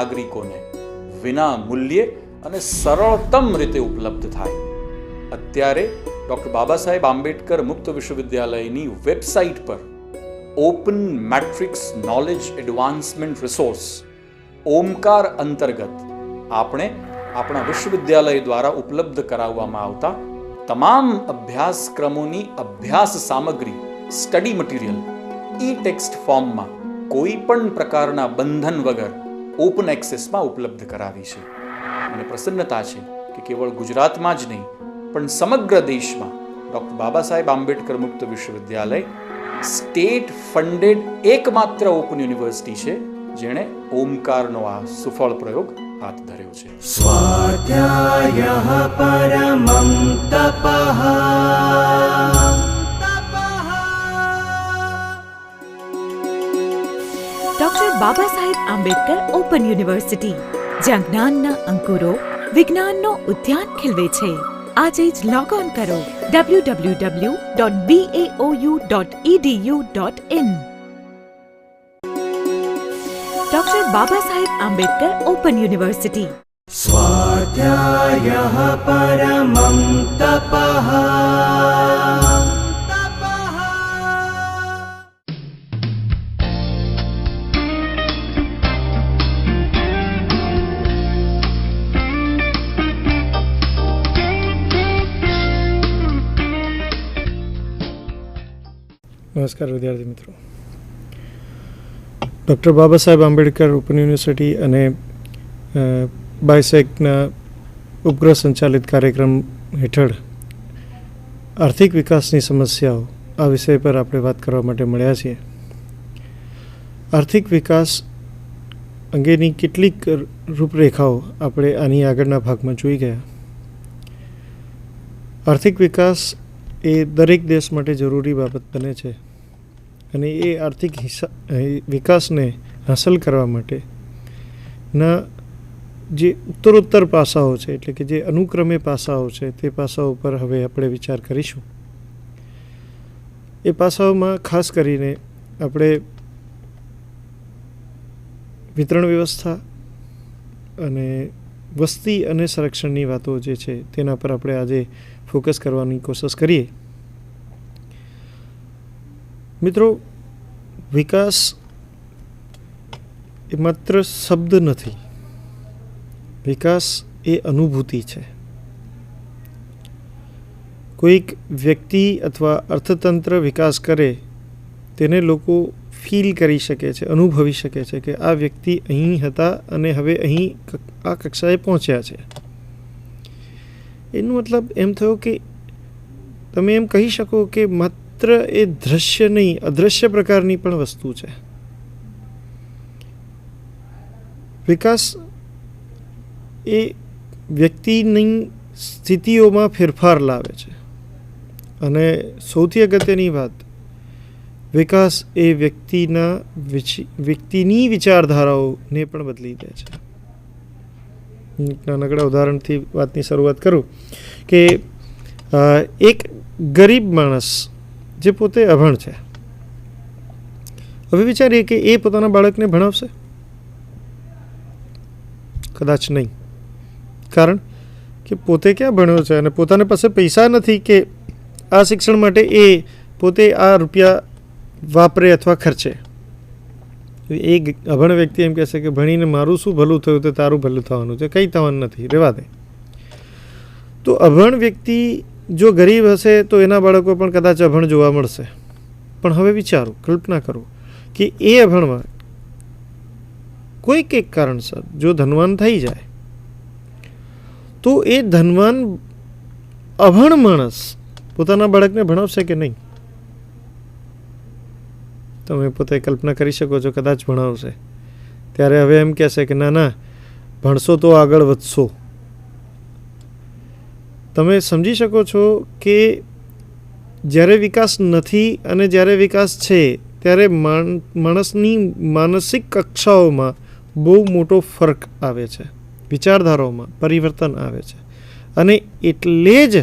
નાગરિકોને વિના મૂલ્યે અને સરળતમ રીતે ઉપલબ્ધ થાય. અત્યારે ડૉક્ટર બાબા સાહેબ આંબેડકર મુક્ત વિશ્વવિદ્યાલયની વેબસાઇટ પર open matrix knowledge advancement resource Omkar અંતર્ગત આપણે આપણા વિશ્વવિદ્યાલય દ્વારા ઉપલબ્ધ કરાવવામાં આવતા તમામ અભ્યાસક્રમોની અભ્યાસ સામગ્રી સ્ટડી મટીરિયલ ઈ ટેક્સ્ટ ફોર્મમાં કોઈ પણ પ્રકારના બંધન વગર ઓપન એક્સેસમાં ઉપલબ્ધ કરાવી છે. મને પ્રસન્નતા છે કે કેવળ ગુજરાતમાં જ નહીં પણ સમગ્ર દેશમાં ડૉક્ટર બાબા સાહેબ આંબેડકર મુક્ત વિશ્વવિદ્યાલય સ્ટેટ ફંડેડ એકમાત્ર ઓપન યુનિવર્સિટી છે જેણે ઓમકારનો આ સુફળ પ્રયોગ હાથ ધર્યો છે. સ્વાધ્યાયઃ પરમં તપઃ. Doctor Baba Saheb Ambedkar open university, જ્યાં જ્ઞાનના અંકુરો વિજ્ઞાનનો ઉદ્યાન ખીલવે છે. આજે જ લોગ ઓન કરો www.baou.edu.in. Doctor Baba Saheb Ambedkar open university. સ્વાધ્યાયઃ પરમં તપઃ. નમસ્કાર વિદ્યાર્થી મિત્રો. Doctor Baba Saheb Ambedkar open university અને બાયસેકના ઉપગ્રહ સંચાલિત કાર્યક્રમ હેઠળ આર્થિક વિકાસની સમસ્યાઓ આ વિષય પર આપણે વાત કરવા માટે મળ્યા છીએ. આર્થિક વિકાસ અંગેની કેટલીક રૂપરેખાઓ આપણે આની આગળના ભાગમાં જોઈ ગયા. આર્થિક વિકાસ એ દરેક દેશ માટે જરૂરી બાબત બને છે અને એ આર્થિક વિકાસને હાંસલ કરવા માટેના જે ઉત્તરોત્તર પાસાઓ છે, એટલે કે જે અનુક્રમે પાસાઓ છે, તે પાસાઓ પર હવે આપણે વિચાર કરીશું. એ પાસાઓમાં ખાસ કરીને આપણે વિતરણ વ્યવસ્થા અને વસ્તી અને સંરક્ષણની વાતો જે છે તેના પર આપણે આજે ફોકસ કરવાની કોશિશ કરીએ. મિત્રો, વિકાસ એ માત્ર શબ્દ નથી, વિકાસ એ અનુભૂતિ છે. કોઈક વ્યક્તિ અથવા અર્થતંત્ર વિકાસ કરે તેને લોકો ફીલ કરી શકે છે, અનુભવી શકે છે કે આ વ્યક્તિ અહીં હતા અને હવે અહીં આ કક્ષાએ પહોંચ્યા છે. એનો મતલબ એમ થયો કે તમે એમ કહી શકો કે માત્ર એ દ્રશ્ય નહીં, અદૃશ્ય પ્રકારની પણ વસ્તુ છે. વિકાસ એ વ્યક્તિની સ્થિતિઓમાં ફેરફાર લાવે છે અને સૌથી અગત્યની વાત, વિકાસ એ વ્યક્તિની વિચારધારાઓને પણ બદલી દે છે. નાનકડા ઉદાહરણથી વાતની શરૂઆત કરું કે એક ગરીબ માણસ જે પોતે અભણ છે, હવે વિચારીએ કે એ પોતાના બાળકને ભણાવશે? કદાચ નહીં. કારણ કે પોતે ક્યાં ભણ્યો છે અને પોતાની પાસે પૈસા નથી કે આ શિક્ષણ માટે એ પોતે આ રૂપિયા વાપરે અથવા ખર્ચે. એ અભણ વ્યક્તિ એમ કહેશે કે ભણીને મારું શું ભલું થયું, તો તારું ભલું થવાનું છે, કંઈ થવાનું નથી, રહેવા દે. તો અભણ વ્યક્તિ જો ગરીબ હશે તો એના બાળકો પણ કદાચ અભણ જોવા મળશે. પણ હવે વિચારો, કલ્પના કરો કે એ અભણમાં કોઈક એક કારણસર જો ધનવાન થઈ જાય તો એ ધનવાન અભણ માણસ પોતાના બાળકને ભણાવશે કે નહીં? તમે પોતે કલ્પના કરી શકો છો, કદાચ ભણાવશે. ત્યારે હવે એમ કહેશે કે ના ના, ભણશો તો આગળ વધશો. તમે સમજી શકો છો કે જ્યારે વિકાસ નથી અને જ્યારે વિકાસ છે ત્યારે માણસની માનસિક કક્ષાઓમાં બહુ મોટો ફરક આવે છે, વિચારધારાઓમાં પરિવર્તન આવે છે અને એટલે જ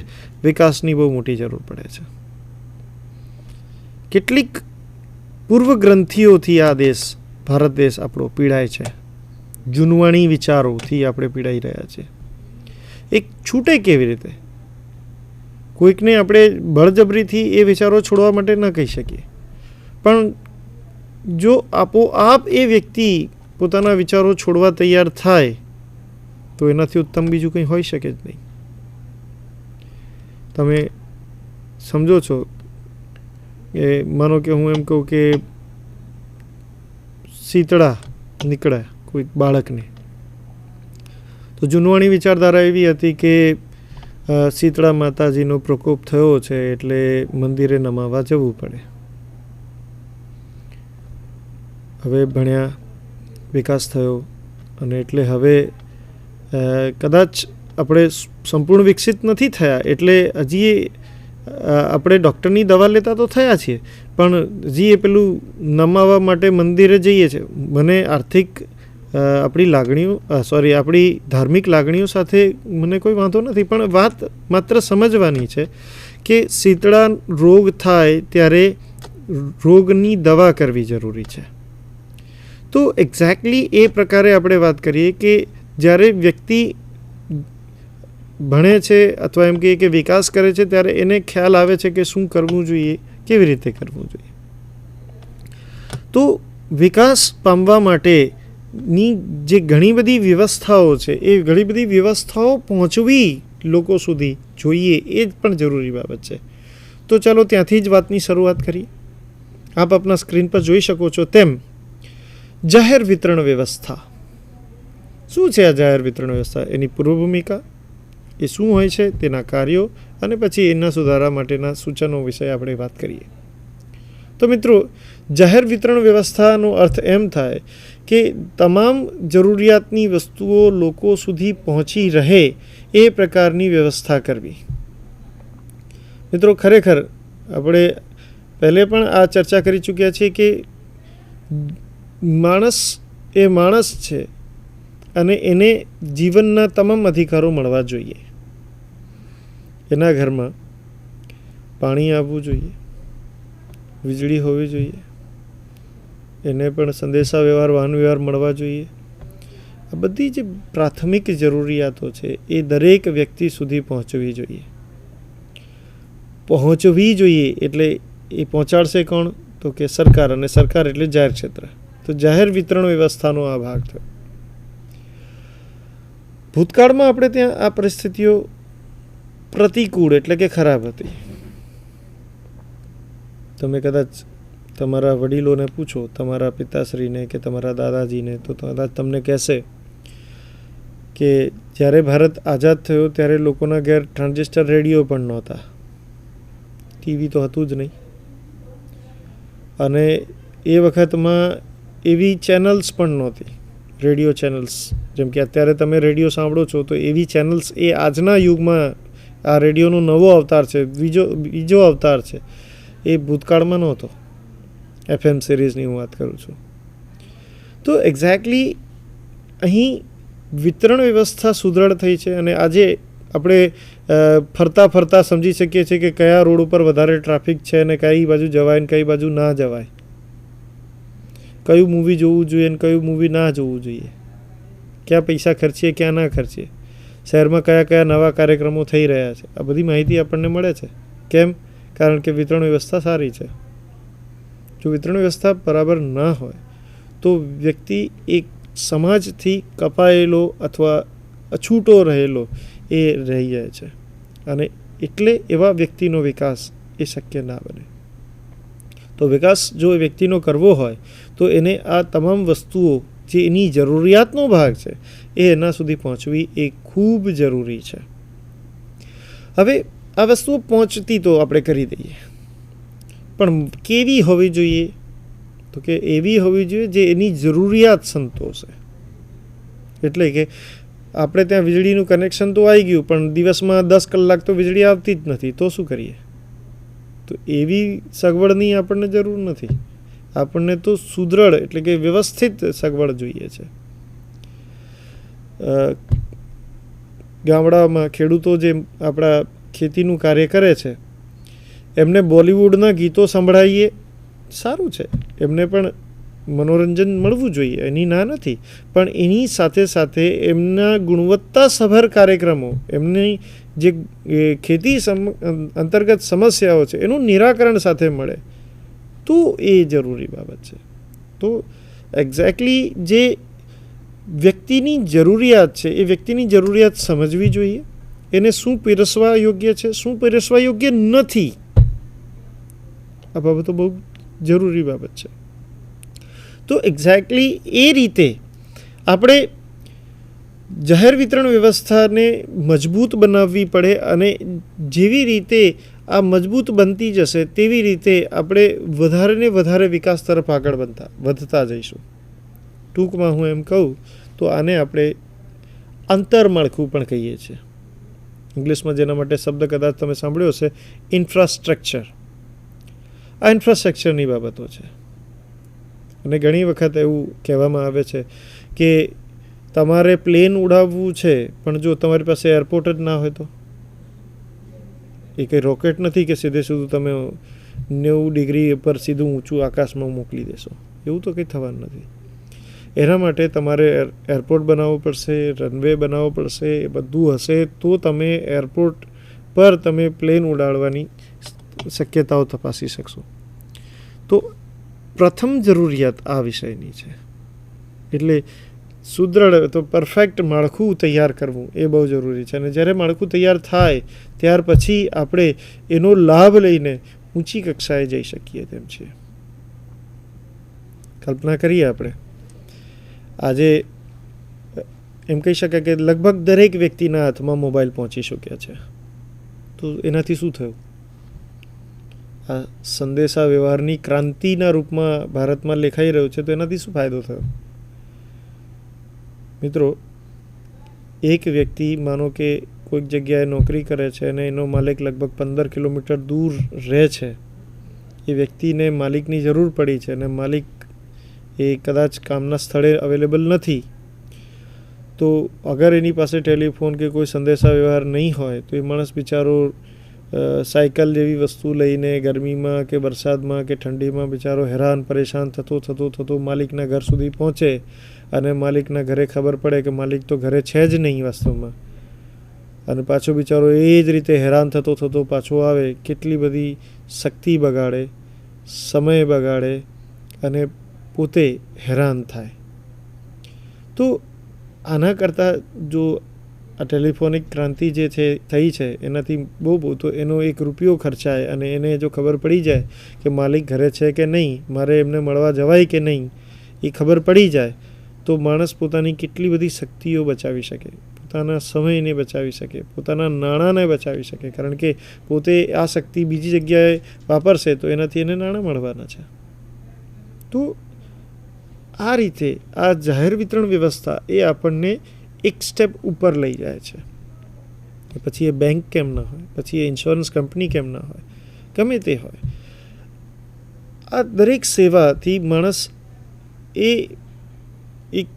વિકાસની બહુ મોટી જરૂર પડે છે. કેટલીક પૂર્વ ગ્રંથિઓથી આ દેશ, ભારત દેશ આપણો પીડાય છે. જૂનવાણી વિચારોથી આપણે પીડાઈ રહ્યા છીએ. એક છૂટે કેવી રીતે? કોઈકને આપણે બળજબરીથી એ વિચારો છોડવા માટે ન કહી શકીએ, પણ જો આપોઆપ એ વ્યક્તિ પોતાના વિચારો છોડવા તૈયાર થાય તો એનાથી ઉત્તમ બીજું કંઈ હોઈ શકે જ નહીં. તમે સમજો છો કે માનો કે હું એમ કહું કે શીતળા નીકળ્યા કોઈક બાળકને, તો જૂનવાણી વિચારધારા એવી હતી કે શીતળા માતાજીનો પ્રકોપ થયો છે એટલે મંદિરે નમાવા જવું પડે. હવે ભણ્યા, વિકાસ થયો અને એટલે હવે કદાચ આપણે સંપૂર્ણ વિકસિત નથી થયા, એટલે હજી આપણે ડૉક્ટરની દવા લેતા તો થયા છીએ, પણ હજી એ પેલું નમાવા માટે મંદિરે જઈએ છીએ. મને આર્થિક આપણી લાગણીઓ આપણી ધાર્મિક લાગણીઓ સાથે મને કોઈ વાંધો નથી, પણ વાત માત્ર સમજવાની છે કે શીતળા રોગ થાય ત્યારે રોગની દવા કરવી જરૂરી છે. તો એક્ઝેક્ટલી એ પ્રકારે આપણે વાત કરીએ કે જ્યારે વ્યક્તિ ભણે છે અથવા એમ કહીએ કે વિકાસ કરે છે ત્યારે એને ખ્યાલ આવે છે કે શું કરવું જોઈએ, કેવી રીતે કરવું જોઈએ. તો વિકાસ પામવા માટેની જે ઘણી બધી વ્યવસ્થાઓ છે એ ઘણી બધી વ્યવસ્થાઓ પહોંચવી લોકો સુધી જોઈએ એ જ પણ જરૂરી બાબત છે. તો ચાલો ત્યાંથી જ વાતની શરૂઆત કરીએ. આપ આપના સ્ક્રીન પર જોઈ શકો છો તેમ જાહેર વિતરણ વ્યવસ્થા શું છે? આ જાહેર વિતરણ વ્યવસ્થા, એની પૂર્વ ભૂમિકા, એ શું હોય છે, તેના કાર્યો અને પછી એના સુધારા માટેના સૂચનો વિશે આપણે વાત કરીએ. તો મિત્રો, જાહેર વિતરણ વ્યવસ્થાનો અર્થ એમ થાય કે તમામ જરૂરિયાતની વસ્તુઓ લોકો સુધી પહોંચી રહે એ પ્રકારની વ્યવસ્થા કરવી. મિત્રો, ખરેખર આપણે પહેલે પણ આ ચર્ચા કરી ચૂક્યા છીએ કે માણસ એ માણસ છે અને એને જીવનના તમામ અધિકારો મળવા જોઈએ. એના ઘરમાં પાણી આવવું જોઈએ, વીજળી હોવી જોઈએ, એને પણ સંદેશા વ્યવહાર, વાહન વ્યવહાર મળવા જોઈએ. આ બધી જે પ્રાથમિક જરૂરિયાતો છે એ દરેક વ્યક્તિ સુધી પહોંચવી જોઈએ. પહોંચવી જોઈએ એટલે એ પહોંચાડશે કોણ? તો કે સરકાર, અને સરકાર એટલે જાહેર ક્ષેત્ર. તો જાહેર વિતરણ વ્યવસ્થાનો આ ભાગ થયો. ભૂતકાળમાં આપણે ત્યાં આ પરિસ્થિતિઓ પ્રતિકૂળ એટલે કે ખરાબ હતી. તમે કદાચ તમારા વડીલોને પૂછો, તમારા પિતાશ્રીને કે તમારા દાદાજીને, તો કદાચ તમને કહેશે કે જ્યારે ભારત આઝાદ થયો ત્યારે લોકોના ઘેર ટ્રાન્ઝિસ્ટર રેડિયો પણ નહોતા, ટીવી તો હતું જ નહીં, અને એ વખતમાં એવી ચેનલ્સ પણ નહોતી, રેડિયો ચેનલ્સ. જેમ કે અત્યારે તમે રેડિયો સાંભળો છો તો એવી ચેનલ્સ એ આજના યુગમાં આ રેડિયોનો નવો અવતાર છે, બીજો અવતાર છે, એ ભૂતકાળમાં નહોતો. FM સિરીઝની હું વાત કરું છું. તો એક્ઝેક્ટલી અહીં વિતરણ વ્યવસ્થા સુદૃઢ થઈ છે અને આજે આપણે ફરતા ફરતા સમજી શકીએ છીએ કે કયા રોડ ઉપર વધારે ટ્રાફિક છે અને કઈ બાજુ જવાય ને કઈ બાજુ ના જવાય, કયું મૂવી જોવું જોઈએ ને કયું મૂવી ના જોવું જોઈએ, ક્યાં પૈસા ખર્ચીએ ક્યાં ના ખર્ચીએ, શહેરમાં કયા કયા નવા કાર્યક્રમો થઈ રહ્યા છે. આ બધી માહિતી આપણને મળે છે. કેમ? કારણ કે વિતરણ વ્યવસ્થા સારી છે. જો વિતરણ વ્યવસ્થા બરાબર ના હોય તો વ્યક્તિ એક સમાજથી કપાયેલો અથવા અછૂટો રહેલો એ રહી જાય છે, અને એટલે એવા વ્યક્તિનો વિકાસ એ શક્ય ના બને. તો વિકાસ જો એ વ્યક્તિનો કરવો હોય તો એને આ તમામ વસ્તુઓ જે એની જરૂરિયાતનો ભાગ છે એ એના સુધી પહોંચવી એ ખૂબ જરૂરી છે. હવે આ વસ્તુઓ પહોંચતી તો આપણે કરી દઈએ, પણ કેવી હોવી જોઈએ? તો કે એવી હોવી જોઈએ જે એની જરૂરિયાત સંતોષે. એટલે કે આપણે ત્યાં વીજળીનું કનેક્શન તો આવી ગયું, પણ દિવસમાં 10 કલાક તો વીજળી આવતી જ નથી, તો શું કરીએ? તો એવી સગવડની આપણને જરૂર નથી. આપણને તો સુદૃઢ એટલે કે વ્યવસ્થિત સગવડ જોઈએ છે. ગામડામાં ખેડૂતો જે આપણા ખેતીનું કાર્ય કરે છે એમને બોલિવૂડના ગીતો સંભળાવીએ, સારું છે, એમને પણ મનોરંજન મળવું જોઈએ, એની ના નથી, પણ એની સાથે સાથે એમના ગુણવત્તાસભર કાર્યક્રમો, એમની જે ખેતી અંતર્ગત સમસ્યાઓ છે એનું નિરાકરણ સાથે મળે તો એ જરૂરી બાબત છે. તો એક્ઝેક્ટલી જે વ્યક્તિની જરૂરિયાત છે એ વ્યક્તિની જરૂરિયાત સમજવી જોઈએ, એને શું પીરસવા યોગ્ય છે, શું પીરસવા યોગ્ય નથી, આ બાબતો બહુ જરૂરી બાબત છે. તો એક્ઝેક્ટલી એ રીતે આપણે જાહેર વિતરણ વ્યવસ્થાને મજબૂત બનાવવી પડે અને જેવી રીતે આ મજબૂત બનતી જશે તેવી રીતે આપણે વધારે ને વધારે વિકાસ તરફ આગળ વધતા જઈશું. ટૂંકમાં હું એમ કહું તો આને આપણે આંતરમાળખું પણ કહીએ છીએ. ઇંગ્લિશમાં જેના માટે શબ્દ કદાચ તમે સાંભળ્યો હશે, ઇન્ફ્રાસ્ટ્રક્ચર. આ ઇન્ફ્રાસ્ટ્રક્ચરની બાબતો છે. અને ઘણી વખત એવું કહેવામાં આવે છે કે તમારે પ્લેન ઉડાવવું છે પણ જો તમારી પાસે એરપોર્ટ જ ના હોય તો? એ કંઈ રોકેટ નથી કે સીધે સીધું તમે 90 ડિગ્રી પર સીધું ઊંચું આકાશમાં મોકલી દેશો, એવું તો કંઈ થવાનું નથી. એના માટે તમારે એરપોર્ટ બનાવવો પડશે, રનવે બનાવવો પડશે, એ બધું હશે તો તમે એરપોર્ટ પર તમે પ્લેન ઉડાડવાની શક્યતાઓ તપાસી શકશો. તો પ્રથમ જરૂરિયાત આ વિષયની છે. એટલે સુદૃઢ તો પરફેક્ટ માળખું તૈયાર કરવું એ બહુ જરૂરી છે. અને જ્યારે માળખું તૈયાર થાય ત્યાર પછી આપણે એનો લાભ લઈને ઊંચી કક્ષાએ જઈ શકીએ તેમ છીએ. કલ્પના કરીએ આપણે આજે એમ કહી શકાય કે લગભગ દરેક વ્યક્તિના હાથમાં મોબાઈલ પહોંચી શક્યા છે. તો એનાથી શું થયું? આ સંદેશા વ્યવહારની ક્રાંતિના રૂપમાં ભારતમાં લેખાઈ રહ્યું છે, તો એનાથી શું ફાયદો થયો? મિત્રો, એક વ્યક્તિ માનો કે કોઈક જગ્યાએ નોકરી કરે છે અને એનો માલિક લગભગ 15 કિલોમીટર દૂર રહે છે. એ વ્યક્તિને માલિકની જરૂર પડી છે અને માલિક એ કદાચ કામના સ્થળે અવેલેબલ નથી. તો અગર એની પાસે ટેલિફોન કે કોઈ સંદેશા વ્યવહાર નહીં હોય તો એ માણસ બિચારો સાયકલ જેવી વસ્તુ લઈને ગરમીમાં કે વરસાદમાં કે ઠંડીમાં બિચારો હેરાન પરેશાન થતો માલિકના ઘર સુધી પહોંચે અને માલિકના ઘરે ખબર પડે કે માલિક તો ઘરે છે જ નહીં વાસ્તવમાં, અને પાછો બિચારો એ જ રીતે હેરાન થતો પાછો આવે. કેટલી બધી શક્તિ બગાડે, સમય બગાડે અને પોતે હેરાન થાય. તો આના કરતાં જો આ ટેલિફોનિક ક્રાંતિ જે છે થઈ છે એનાથી બહુ તો એનો 1 રૂપિયો ખર્ચાય અને એને જો ખબર પડી જાય કે માલિક ઘરે છે કે નહીં, મારે એમને મળવા જવાય કે નહીં, એ ખબર પડી જાય તો માણસ પોતાની કેટલી બધી શક્તિઓ બચાવી શકે, પોતાના સમયને બચાવી શકે, પોતાના નાણાંને બચાવી શકે. કારણ કે પોતે આ શક્તિ બીજી જગ્યાએ વાપરશે તો એનાથી એને નાણાં મળવાના છે. તો આ રીતે આ જાહેર વિતરણ વ્યવસ્થા એ આપણને એક સ્ટેપ ઉપર લઈ જાય છે. પછી એ બેંક કેમ ના હોય, પછી એ ઇન્સ્યોરન્સ કંપની કેમ ના હોય, ગમે તે હોય, આ દરેક સેવાથી માણસ એ એક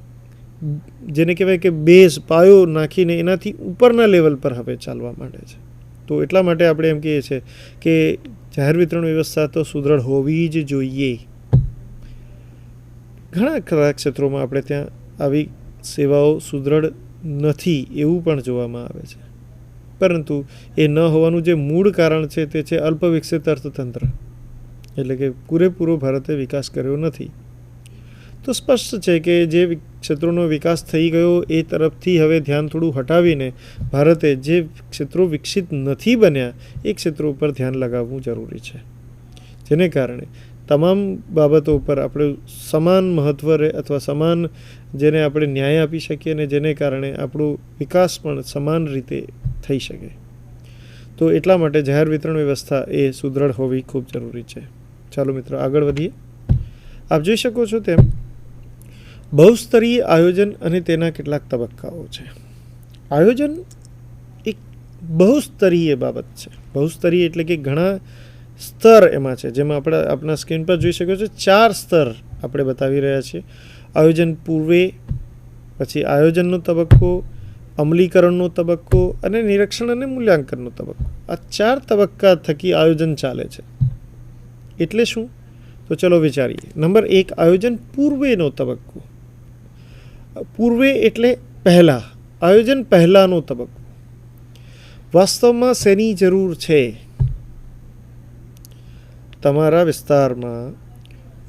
જેને કહેવાય કે બેઝ પાયો નાખીને એનાથી ઉપરના લેવલ પર હવે ચાલવા માંડે છે. તો એટલા માટે આપણે એમ કહીએ છીએ કે જાહેર વિતરણ વ્યવસ્થા તો સુદૃઢ હોવી જ જોઈએ. ઘણા ખરા ક્ષેત્રોમાં આપણે ત્યાં આવી સેવાઓ સુદૃઢ નથી એવું પણ જોવામાં આવે છે. પરંતુ એ ન હોવાનું જે મૂળ કારણ છે તે છે અલ્પ વિકસિત અર્થતંત્ર, એટલે કે પૂરેપૂરો ભારતે વિકાસ કર્યો નથી. તો સ્પષ્ટ છે કે જે ક્ષેત્રોનો વિકાસ થઈ ગયો એ તરફથી હવે ધ્યાન થોડું હટાવીને ભારતે જે ક્ષેત્રો વિકસિત નથી બન્યા એ ક્ષેત્રો ઉપર ધ્યાન લગાવવું જરૂરી છે. જેને કારણે તમામ બાબતો પર આપણે સમાન મહત્ત્વ રહે અથવા સમાન જેને આપણે ન્યાય આપી શકીએ અને જેને કારણે આપણો વિકાસ પણ સમાન રીતે થઈ શકે. તો એટલા માટે જાહેર વિતરણ વ્યવસ્થા એ સુદૃઢ હોવી ખૂબ જરૂરી છે. ચાલો મિત્રો આગળ વધીએ. આપ જોઈ શકો છો તેમ બહુસ્તરીય આયોજન અને તેના કેટલાક તબક્કાઓ છે. આયોજન એક બહુસ્તરીય બાબત છે. બહુસ્તરીય એટલે કે ઘણા સ્તર એમાં છે. જેમાં આપણે આપણા સ્ક્રીન પર જોઈ શકો છો 4 સ્તર આપણે બતાવી રહ્યા છીએ. આયોજન પૂર્વે, પછી આયોજનનો તબક્કો, અમલીકરણનો તબક્કો અને નિરીક્ષણ અને મૂલ્યાંકનનો તબક્કો. આ 4 તબક્કા થકી આયોજન ચાલે છે. એટલે શું? તો તો ચલો વિચારીએ. નંબર 1, આયોજન પૂર્વેનો તબક્કો. પૂર્વે એટલે પહેલાં, આયોજન પહેલાંનો તબક્કો. વાસ્તવમાં શેની જરૂર છે? તમારા વિસ્તારમાં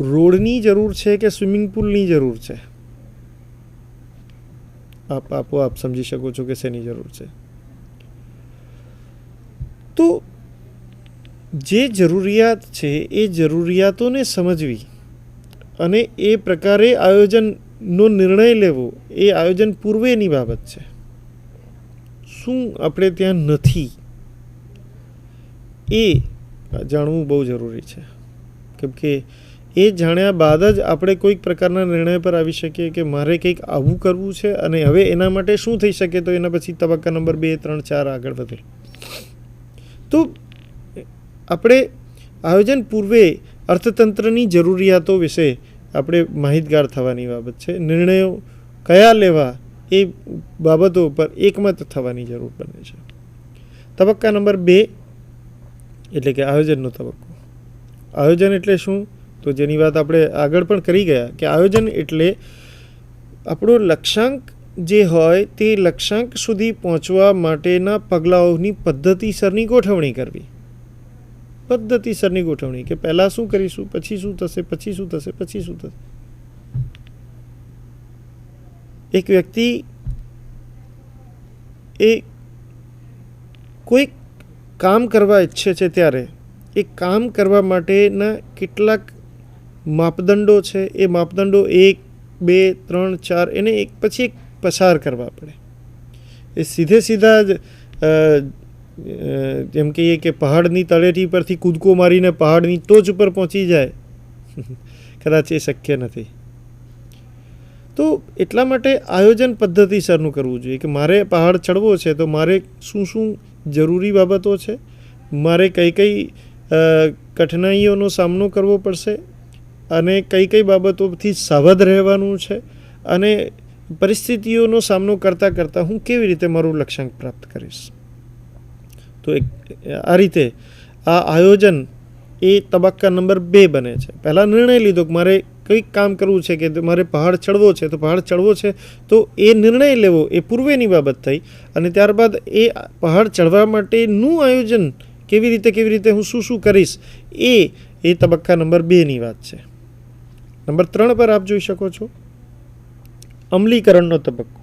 રોડની જરૂર છે કે સ્વિમિંગ પુલની જરૂર છે? આપ આપોઆપ સમજી શકો છો કે શેની જરૂર છે. તો જે જરૂરિયાત છે એ જરૂરિયાતોને સમજવી અને એ પ્રકારે આયોજનનો નિર્ણય લેવો એ આયોજન પૂર્વેની બાબત છે. શું આપણે ત્યાં નથી એ જાણવું બહુ જરૂરી છે, કેમ કે એ જાણ્યા બાદ જ આપણે કોઈક પ્રકારના નિર્ણય પર આવી શકીએ કે મારે કંઈક આવું કરવું છે અને હવે એના માટે શું થઈ શકે, તો એના પછી તબક્કા નંબર 2, 3, 4 આગળ વધે. તો આપણે આયોજન પૂર્વે અર્થતંત્રની જરૂરિયાતો વિશે આપણે માહિતગાર થવાની બાબત છે. નિર્ણયો કયા લેવા એ બાબતો પર એકમત થવાની જરૂર બને છે. તબક્કા નંબર 2 એટલે કે આયોજનનો તબક્કો. આયોજન એટલે શું? તો જેની વાત આપણે આગળ પણ કરી ગયા કે આયોજન એટલે આપણો લક્ષ્યાંક જે હોય તે લક્ષ્યાંક સુધી પહોંચવા માટેના પગલાઓની પદ્ધતિસરની ગોઠવણી કરવી. પદ્ધતિસરની ગોઠવણી કે પહેલાં શું કરીશું, પછી શું થશે, પછી શું થશે, પછી શું થશે. એક વ્યક્તિ એ કોઈક કામ કરવા ઈચ્છે છે ત્યારે એ કામ કરવા માટેના કેટલાક માપદંડો છે. એ માપદંડો 1, 2, 3, 4 એને એક પછી એક પસાર કરવા પડે. એ સીધા જ જેમ કહીએ કે પહાડની તળેટી પરથી કૂદકો મારીને પહાડની ટોચ ઉપર પહોંચી જાય, કદાચ એ શક્ય નથી. તો એટલા માટે આયોજન પદ્ધતિસરનું કરવું જોઈએ કે મારે પહાડ ચડવો છે તો મારે શું શું જરૂરી બાબતો છે, મારે કઈ કઈ કઠિનાઈઓનો સામનો કરવો પડશે અને કઈ કઈ બાબતોથી સાવધ રહેવાનું છે અને પરિસ્થિતિઓનો સામનો કરતાં કરતાં હું કેવી રીતે મારું લક્ષ્યાંક પ્રાપ્ત કરીશ. તો આ રીતે આ આયોજન એ તબક્કા નંબર 2 બને છે. પહેલાં નિર્ણય લીધો કે મારે કંઈક કામ કરવું છે, કે મારે પહાડ ચડવો છે, તો પહાડ ચડવો છે તો એ નિર્ણય લેવો એ પૂર્વેની બાબત થઈ. અને ત્યારબાદ એ પહાડ ચડવા માટેનું આયોજન કેવી રીતે હું શું કરીશ એ તબક્કા નંબર 2ની વાત છે. નંબર 3 પર આપ જોઈ શકો છો અમલીકરણનો તબક્કો.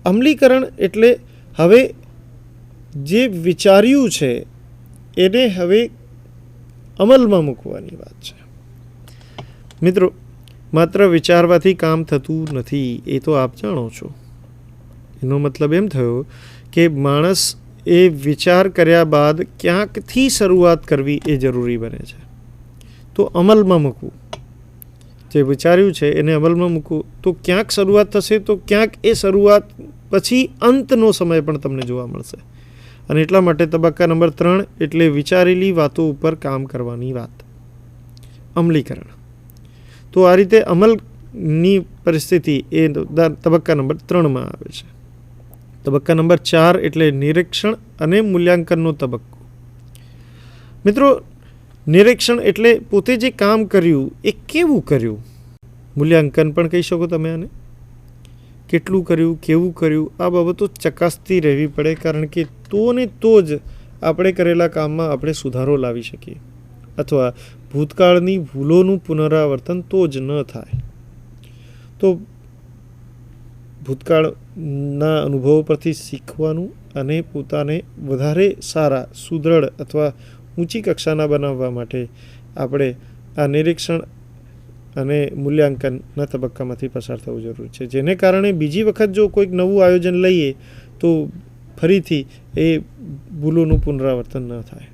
અમલીકરણ એટલે હવે જે વિચાર્યું છે એને હવે અમલમાં મૂકવાની વાત છે. મિત્રો, માત્ર વિચારવાથી કામ થતું નથી એ તો આપ જાણો છો. એનો મતલબ એમ થયો કે માણસ એ વિચાર કર્યા બાદ ક્યાંકથી શરૂઆત કરવી એ જરૂરી બને છે. તો અમલમાં મૂકવું, જે વિચાર્યું છે એને અમલમાં મૂકવું, તો ક્યાંક શરૂઆત થશે તો ક્યાંક એ શરૂઆત પછી અંતનો સમય પણ તમને જોવા મળશે. અને એટલા માટે તબક્કા નંબર 3 એટલે વિચારેલી વાતો ઉપર કામ કરવાની વાત, અમલીકરણ. તો આ રીતે અમલની પરિસ્થિતિ એ તબક્કા નંબર 3માં આવે છે. તબક્કા નંબર 4 એટલે નિરીક્ષણ અને મૂલ્યાંકનનો તબક્કો. મિત્રો, નિરીક્ષણ એટલે પોતે જે કામ કર્યું એ કેવું કર્યું. મૂલ્યાંકન પણ કહી શકો તમે આને. કેટલું કર્યું, કેવું કર્યું, આ બાબતો ચકાસતી રહેવી પડે, કારણ કે તો ને તો જ આપણે કરેલા કામમાં આપણે સુધારો લાવી શકીએ અથવા ભૂતકાળની ભૂલોનું પુનરાવર્તન તો જ ન થાય. તો ભૂતકાળના અનુભવો પરથી શીખવાનું અને પોતાને વધારે સારા, સુદૃઢ અથવા ઊંચી કક્ષાના બનાવવા માટે આપણે આ નિરીક્ષણ અને મૂલ્યાંકનના તબક્કામાંથી પસાર થવું જરૂરી છે. જેને કારણે બીજી વખત જો કોઈક નવું આયોજન લઈએ તો ફરીથી એ ભૂલોનું પુનરાવર્તન ન થાય.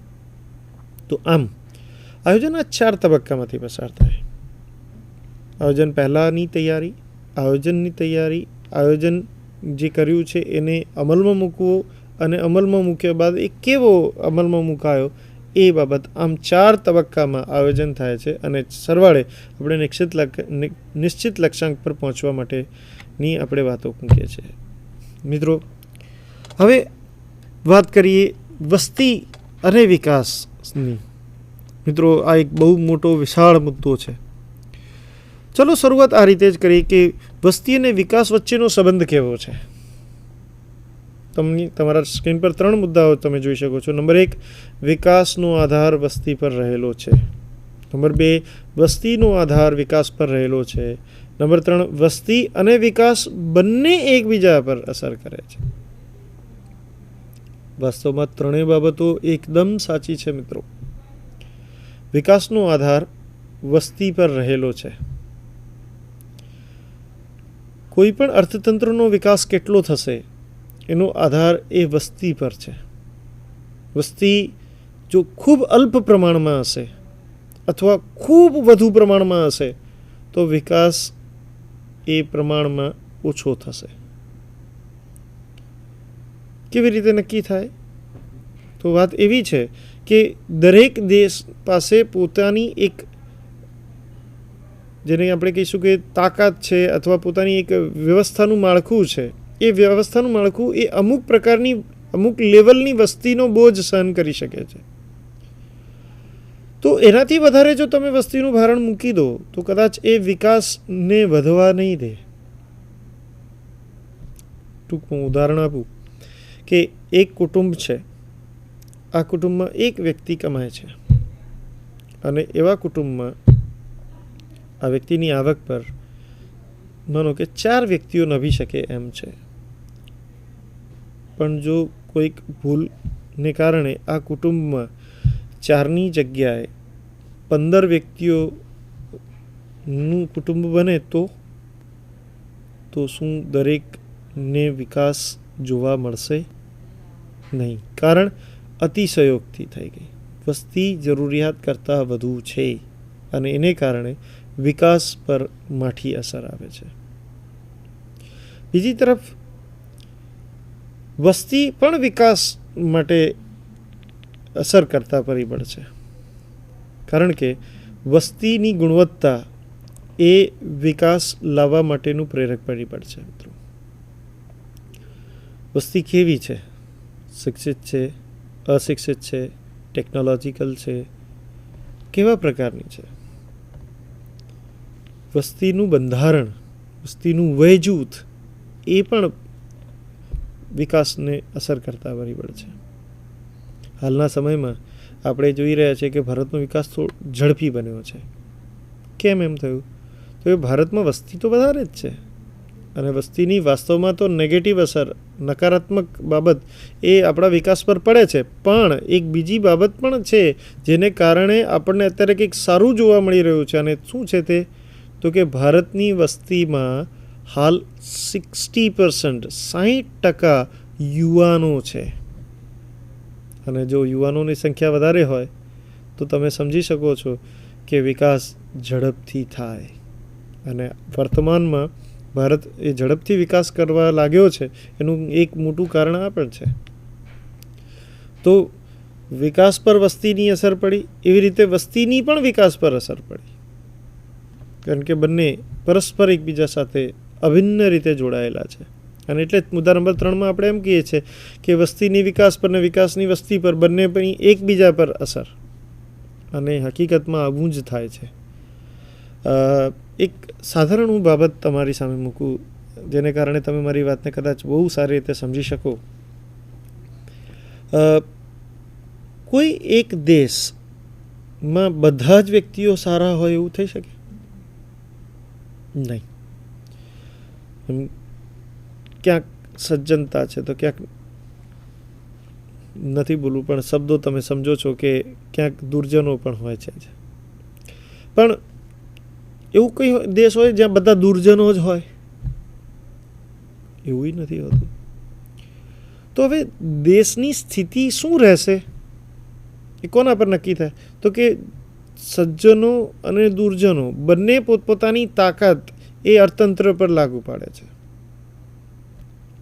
તો આમ આયોજન આ 4 તબક્કામાંથી પસાર થાય. આયોજન પહેલાંની તૈયારી, આયોજનની તૈયારી, આયોજન જે કર્યું છે એને અમલમાં મૂકવો અને અમલમાં મૂક્યા બાદ એ કેવો અમલમાં મૂકાયો એ બાબત. આમ 4 તબક્કામાં આયોજન થાય છે અને સરવાળે આપણે નિશ્ચિત લક્ષ્યાંક પર પહોંચવા માટેની આપણે વાતો મૂકીએ છીએ. મિત્રો, હવે વાત કરીએ વસ્તી અને વિકાસની. મિત્રો આ એક બહુ મોટો વિશાળ મુદ્દો છે. ચલો શરૂઆત આ રીતે જ કરીએ કે વસ્તી અને વિકાસ વચ્ચેનો સંબંધ કેવો છે. તમારા સ્ક્રીન પર 3 મુદ્દાઓ તમે જોઈ શકો છો. નંબર 1, વિકાસનો આધાર વસ્તી પર રહેલો છે. નંબર 2, વસ્તીનો આધાર વિકાસ પર રહેલો છે. નંબર 3, વસ્તી અને વિકાસ બંને એકબીજા પર અસર કરે છે. વાસ્તવમાં ત્રણેય બાબતો એકદમ સાચી છે મિત્રો. વિકાસનો આધાર વસ્તી પર રહેલો છે. કોઈ પણ અર્થતંત્રનો વિકાસ કેટલો થશે એનો આધાર એ વસ્તી પર છે. વસ્તી જો ખૂબ અલ્પ પ્રમાણમાં હશે અથવા ખૂબ વધુ પ્રમાણમાં હશે તો વિકાસ એ પ્રમાણમાં ઓછો થશે. કેવી રીતે નક્કી થાય? તો વાત એવી છે કે દરેક દેશ પાસે પોતાની એક, જેને આપણે કહીશું કે તાકાત છે અથવા પોતાની એક વ્યવસ્થાનું માળખું છે. એ વ્યવસ્થાનું માળખું એ અમુક પ્રકારની, અમુક લેવલની વસ્તીનો બોજ સહન કરી શકે છે. તો એનાથી વધારે જો તમે વસ્તીનું ભારણ મૂકી દો તો કદાચ એ વિકાસને વધવા નહીં દે. ટૂંકમાં ઉદાહરણ આપું કે એક કુટુંબ છે, આ કુટુંબમાં એક વ્યક્તિ કમાય છે અને એવા કુટુંબમાં આ વ્યક્તિની આવક પર માનો કે 4 વ્યક્તિઓ નભી શકે એમ છે. પણ જો કોઈક ભૂલને કારણે આ કુટુંબમાં 4ની જગ્યાએ 15 વ્યક્તિઓનું કુટુંબ બને તો શું દરેકને વિકાસ જોવા મળશે? નહીં, કારણ અતિશયોક્તિ થઈ ગઈ. વસ્તી જરૂરિયાત કરતાં વધુ છે અને એને કારણે વિકાસ પર માઠી અસર આવે છે. બીજી તરફ વસ્તી પણ વિકાસ માટે અસર કરતા પરિબળ છે, કારણ કે વસ્તીની ગુણવત્તા એ વિકાસ લાવવા માટેનું પ્રેરક પરિબળ છે. મિત્રો, વસ્તી કેવી છે? શિક્ષિત છે, અશિક્ષિત છે, ટેકનોલોજીકલ છે, કેવા પ્રકારની છે? વસ્તીનું બંધારણ, વસ્તીનું વય જૂથ એ પણ વિકાસને અસર કરતા પરિબળ છે. હાલના સમયમાં આપણે જોઈ રહ્યા છીએ કે ભારતનો વિકાસ થોડો ઝડપી બન્યો છે. કેમ એમ થયું? તો એ ભારતમાં વસ્તી તો વધારે જ છે અને વસ્તીની વાસ્તવમાં તો નેગેટિવ અસર, નકારાત્મક બાબત એ આપણા વિકાસ પર પડે છે. પણ એક બીજી બાબત પણ છે જેને કારણે આપણને અત્યારે કંઈક સારું જોવા મળી રહ્યું છે. અને શું છે તે? તો કે ભારતની વસ્તીમાં હાલ 60% યુવાનો છે. અને જો યુવાનોની સંખ્યા વધારે હોય તો તમે સમજી શકો છો કે વિકાસ ઝડપથી થાય. અને વર્તમાનમાં ભારત એ ઝડપથી વિકાસ કરવા લાગ્યો છે એનું એક મોટું કારણ આ પણ છે. તો વિકાસ પર વસ્તીની અસર પડી, એવી રીતે વસ્તીની પણ વિકાસ પર અસર પડી, કારણ કે બંને પરસ્પર એકબીજા સાથે અભિન્ન રીતે જોડાયેલા છે. અને એટલે જ મુદ્દા નંબર 3માં આપણે એમ કહીએ છીએ કે વસ્તીની વિકાસ પર ને વિકાસની વસ્તી પર બંને પણ એકબીજા પર અસર. અને હકીકતમાં આવું જ થાય છે. એક સાધારણ હું બાબત તમારી સામે મૂકું જેને કારણે તમે મારી વાતને કદાચ બહુ સારી રીતે સમજી શકો. કોઈ એક દેશમાં બધા જ વ્યક્તિઓ સારા હોય એવું થઈ શકે? નહીં. ક્યાંક સજ્જનતા છે તો ક્યાંક, નથી બોલવું પણ શબ્દો તમે સમજો છો કે ક્યાંક દુર્જનો પણ હોય છે. પણ એવું કઈ દેશ હોય જ્યાં બધા દુર્જનો જ હોય? એવું નથી હોતું. તો હવે દેશની સ્થિતિ શું રહેશે એ કોના પર નક્કી થાય? તો કે સજ્જનો અને દુર્જનો બંને પોતપોતાની તાકાત એ અર્થતંત્ર પર લાગુ પાડે છે.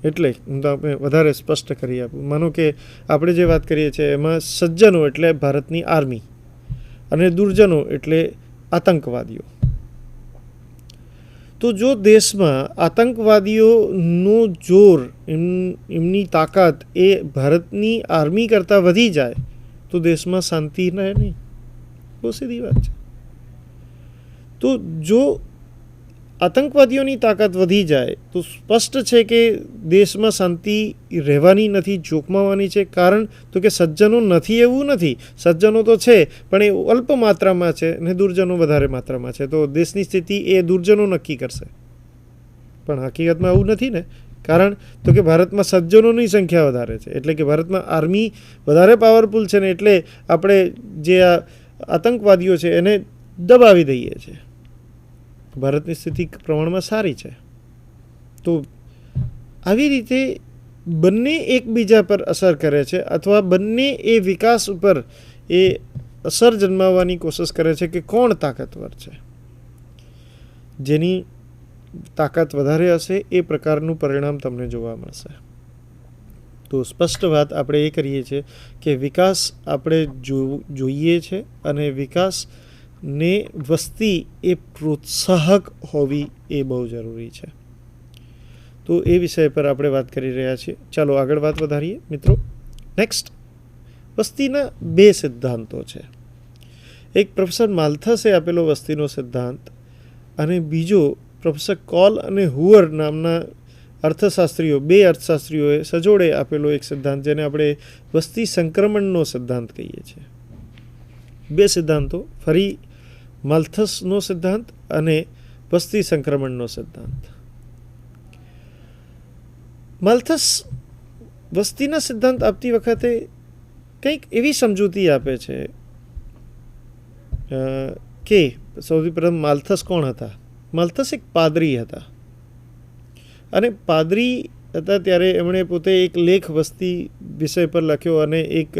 એટલે હું તો આપણે વધારે સ્પષ્ટ કરી આપું. માનો કે આપણે જે વાત કરીએ છીએ એમાં સજ્જનો એટલે ભારતની આર્મી અને દુર્જનો એટલે આતંકવાદીઓ. તો જો દેશમાં આતંકવાદીઓનો જોર, એમની તાકાત એ ભારતની આર્મી કરતાં વધી જાય તો દેશમાં શાંતિ રહે નહીં. બહુ સીધી વાત છે. તો જો આતંકવાદીઓની તાકાત વધી જાય તો સ્પષ્ટ છે કે દેશમાં શાંતિ રહેવાની નથી, જોખમાવાની છે. કારણ તો કે સજ્જનો નથી એવું નથી, સજ્જનો તો છે પણ એ અલ્પ માત્રામાં છે અને દુર્જનો વધારે માત્રામાં છે. તો દેશની સ્થિતિ એ દુર્જનો નક્કી કરશે, પણ હકીકતમાં આવું નથી ને. કારણ તો કે ભારતમાં સજ્જનોની સંખ્યા વધારે છે, એટલે કે ભારતમાં આર્મી વધારે પાવરફુલ છે ને, એટલે આપણે જે આ આતંકવાદીઓ છે એને દબાવી દઈએ છીએ. ભારતની સ્થિતિ પ્રમાણમાં સારી છે. તો આવી રીતે બંને એકબીજા પર અસર કરે છે, અથવા બંને એ વિકાસ ઉપર એ અસર જન્માવવાની કોશિશ કરે છે કે કોણ તાકાતવર છે. જેની તાકાત વધારે હશે એ પ્રકારનું પરિણામ તમને જોવા મળશે. તો સ્પષ્ટ વાત આપણે એ કરીએ છીએ કે વિકાસ આપણે જોઈએ છે, અને વિકાસને વસ્તી એ પ્રોત્સાહક હોવી એ બહુ જરૂરી છે. તો એ વિષય પર આપણે વાત કરી રહ્યા છીએ. ચાલો આગળ વાત વધારીએ મિત્રો. નેક્સ્ટ, વસ્તીના બે સિદ્ધાંતો છે. એક પ્રોફેસર માલ્થસે આપેલો વસ્તીનો સિદ્ધાંત, અને બીજો પ્રોફેસર કોલ અને હુઅર નામના અર્થશાસ્ત્રીઓ, બે અર્થશાસ્ત્રીઓએ સજોડે આપેલો એક સિદ્ધાંત, જેને આપણે વસ્તી સંક્રમણનો સિદ્ધાંત કહીએ છીએ. બે સિદ્ધાંતો, ફરી માલ્થસનો સિદ્ધાંત અને વસ્તી સંક્રમણનો સિદ્ધાંત. માલ્થસ વસ્તીના સિદ્ધાંત આપતી વખતે કંઈક એવી સમજૂતી આપે છે કે સૌથી પ્રથમ માલ્થસ કોણ હતા? માલ્થસ એક પાદરી હતા, અને પાદરી હતા ત્યારે એમણે પોતે એક લેખ વસ્તી વિષય પર લખ્યો અને એક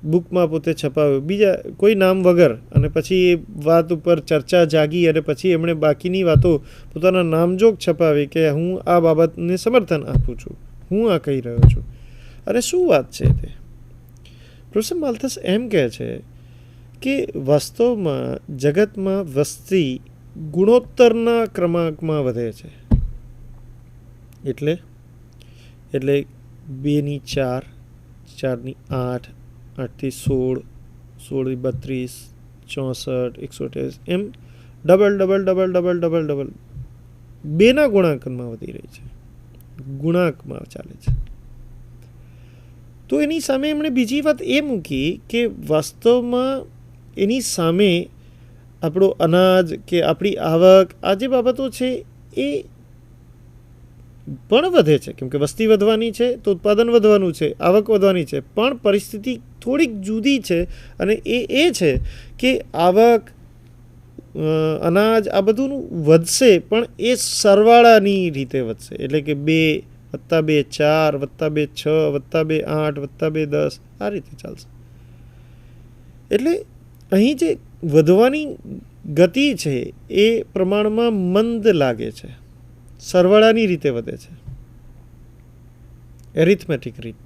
બુકમાં પોતે છપાવ્યો, બીજા કોઈ નામ વગર. અને પછી એ વાત ઉપર ચર્ચા જાગી, અને પછી એમણે બાકીની વાતો પોતાના નામજોગ છપાવી કે હું આ બાબતને સમર્થન આપું છું, હું આ કહી રહ્યો છું. અને શું વાત છે તે? પ્રોફેસર માલ્થસ એમ કહે છે કે વાસ્તવમાં જગતમાં વસ્તી ગુણોત્તરના ક્રમાંકમાં વધે છે. એટલે 2 ની 4, 4 ની 8, 8 થી 16, 16 થી 32, 64, 128, એમ ડબલ બેના ગુણાંકનમાં વધી રહી છે, ગુણાંકમાં ચાલે છે. તો એની સામે એમણે બીજી વાત એ મૂકી કે વાસ્તવમાં એની સામે આપણો અનાજ કે આપણી આવક, આ જે બાબતો છે એ પણ વધે છે, કેમ કે વસ્તી વધવાની છે તો ઉત્પાદન વધવાનું છે, આવક વધવાની છે. પણ પરિસ્થિતિ થોડીક જુદી છે, અને એ છે કે આવક, અનાજ આ બધું વધશે, પણ એ સરવાળાની રીતે વધશે. એટલે કે 2 + 2 4, + 2 6, + 2 8, + 2 10, આ રીતે ચાલશે. એટલે અહીં જે વધવાની ગતિ છે એ પ્રમાણમાં મંદ લાગે છે, સરવાળાની રીતે વધે છે, એરિથમેટિક રીત.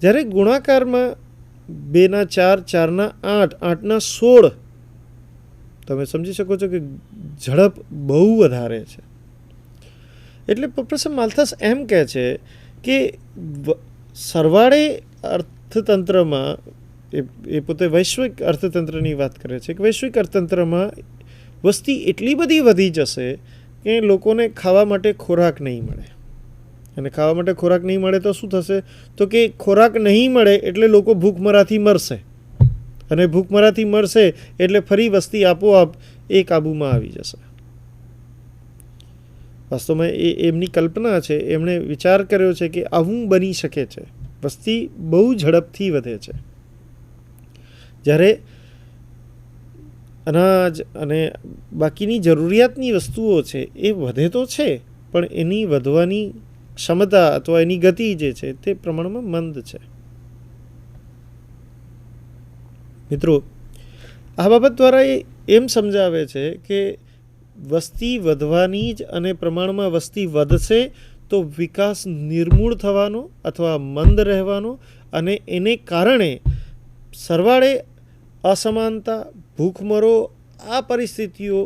જ્યારે ગુણાકારમાં 2 ના 4, 4 ના 8, 8 ના 16, તમે સમજી શકો છો કે ઝડપ બહુ વધારે છે. એટલે પ્રોફેસર માલ્થસ એમ કહે છે કે સરવાળે અર્થતંત્રમાં, એ પોતે વૈશ્વિક અર્થતંત્રની વાત કરે છે કે વૈશ્વિક અર્થતંત્રમાં વસ્તી એટલી બધી વધી જશે કે લોકોને ખાવા માટે ખોરાક નહીં મળે. અને ખાવા માટે ખોરાક નહીં મળે તો શું થશે? તો કે ખોરાક નહીં મળે એટલે લોકો ભૂખમરાથી મરશે, અને ભૂખમરાથી મરશે એટલે ફરી વસ્તી આપોઆપ એ કાબૂમાં આવી જશે. વાસ્તવમાં એ એમની કલ્પના છે, એમણે વિચાર કર્યો છે કે આવું બની શકે છે. વસ્તી બહુ ઝડપથી વધે છે. જ્યારે અનાજ અને બાકીની જરૂરિયાતની વસ્તુઓ છે એ વધે તો છે, પણ એની વધવાની ક્ષમતા અથવા એની ગતિ જે છે તે પ્રમાણમાં મંદ છે. મિત્રો, આ બાબત દ્વારા એ એમ સમજાવે છે કે વસ્તી વધવાની જ, અને પ્રમાણમાં વસ્તી વધશે તો વિકાસ નિર્મૂળ થવાનો અથવા મંદ રહેવાનો, અને એને કારણે સરવાળે અસમાનતા, ભૂખમરો, આ પરિસ્થિતિઓ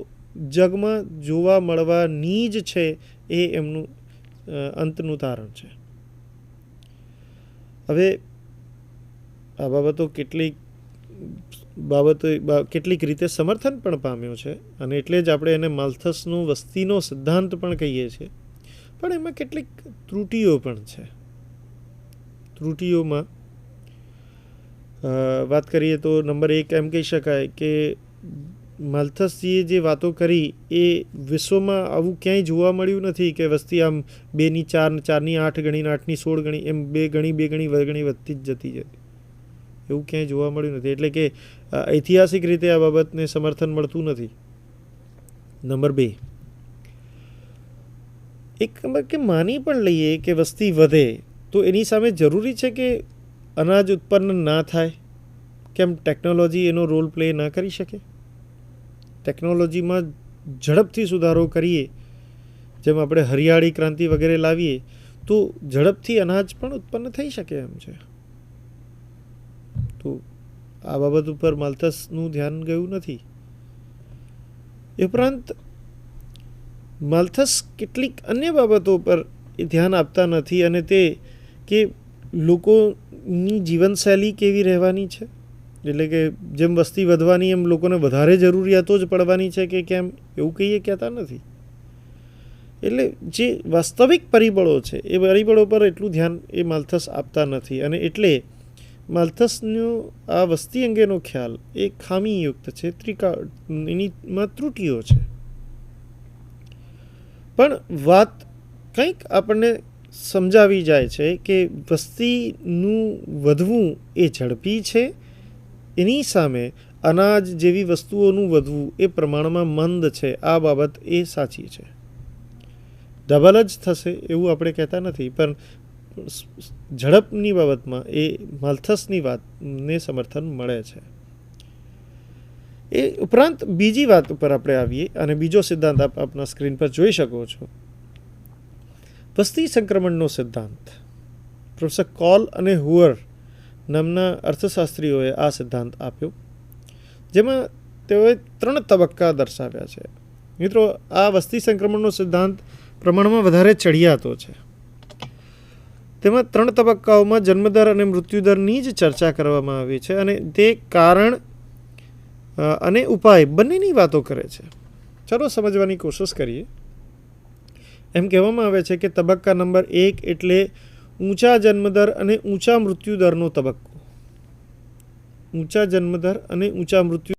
જગમાં જોવા મળવાની જ છે. એ એમનું અંતનું તારણ છે. હવે આ બાબતો કેટલીક રીતે સમર્થન પણ પામ્યું છે અને એટલે જ આપણે એને માલ્થસનો વસ્તીનો સિદ્ધાંત પણ કહીએ છીએ. પણ એમાં કેટલીક ત્રુટીઓ પણ છે. ત્રુટીઓમાં વાત કરીએ તો નંબર 1 એમ કહી શકાય કે માલ્થસજીએ જે વાતો કરી એ વિશ્વમાં આવું ક્યાંય જોવા મળ્યું નથી કે વસ્તી આમ 2ની 4, 4ની 8 ગણી, 8ની 16 ગણી, એમ 2 ગણી વધતી જ જતી જતી. એવું ક્યાંય જોવા મળ્યું નથી. એટલે કે ઐતિહાસિક રીતે આ બાબતને સમર્થન મળતું નથી. નંબર 2, એક કે માની પણ લઈએ કે વસ્તી વધે તો એની સામે જરૂરી છે કે અનાજ ઉત્પન્ન ના થાય? કેમ ટેકનોલોજી એનો રોલ પ્લે ના કરી શકે? ટેકનોલોજીમાં ઝડપથી સુધારો કરીએ, જેમ આપણે હરિયાળી ક્રાંતિ વગેરે લાવીએ તો ઝડપથી અનાજ પણ ઉત્પન્ન થઈ શકે એમ છે. તો આ બાબત ઉપર માલ્થસનું ધ્યાન ગયું નથી. એ ઉપરાંત માલ્થસ કેટલીક અન્ય બાબતો પર ધ્યાન આપતા નથી અને તે કે લોકોની જીવનશૈલી કેવી રહેવાની છે. એટલે કે જેમ વસ્તી વધવાની એમ લોકોને વધારે જરૂરિયાતો જ પડવાની છે કે કેમ, એવું કહીએ કહેતા નથી. એટલે જે વાસ્તવિક પરિબળો છે એ પરિબળો પર એટલું ધ્યાન એ માલ્થસ આપતા નથી અને એટલે માલ્થસનો આ વસ્તી અંગેનો ખ્યાલ એ ખામીયુક્ત છે, એનીમાં ત્રુટીઓ છે. પણ વાત કંઈક આપણને સમજાવી જાય છે કે વસ્તીનું વધવું એ ઝડપી છે, એની સામે અનાજ જેવી વસ્તુઓનું વધવું એ પ્રમાણમાં મંદ છે. આ બાબત એ સાચી છે. ડબલ જ થશે એવું આપણે કહેતા નથી, પણ ઝડપની બાબતમાં એ માલ્થસની વાતને સમર્થન મળે છે. એ ઉપરાંત બીજી વાત ઉપર આપણે આવીએ અને બીજો સિદ્ધાંત આપ આપના સ્ક્રીન પર જોઈ શકો છો. વસ્તી સંક્રમણનો સિદ્ધાંત. પ્રોફેસર કોલ અને હુઅર નામના અર્થશાસ્ત્રીઓએ આ સિદ્ધાંત આપ્યો, જેમાં તેઓએ 3 તબક્કા દર્શાવ્યા છે. મિત્રો, આ વસ્તી સંક્રમણનો સિદ્ધાંત પ્રમાણમાં વધારે ચડિયાતો છે. તેમાં 3 તબક્કાઓમાં જન્મદર અને મૃત્યુદરની જ ચર્ચા કરવામાં આવી છે અને તે કારણ અને ઉપાય બંનેની વાતો કરે છે. ચાલો સમજવાની કોશિશ કરીએ. એમ કહેવામાં આવે છે કે તબક્કા નંબર 1 એટલે ઊંચા જન્મદર અને ઊંચા મૃત્યુદરનો તબક્કો. ઊંચા જન્મદર અને ઊંચા મૃત્યુ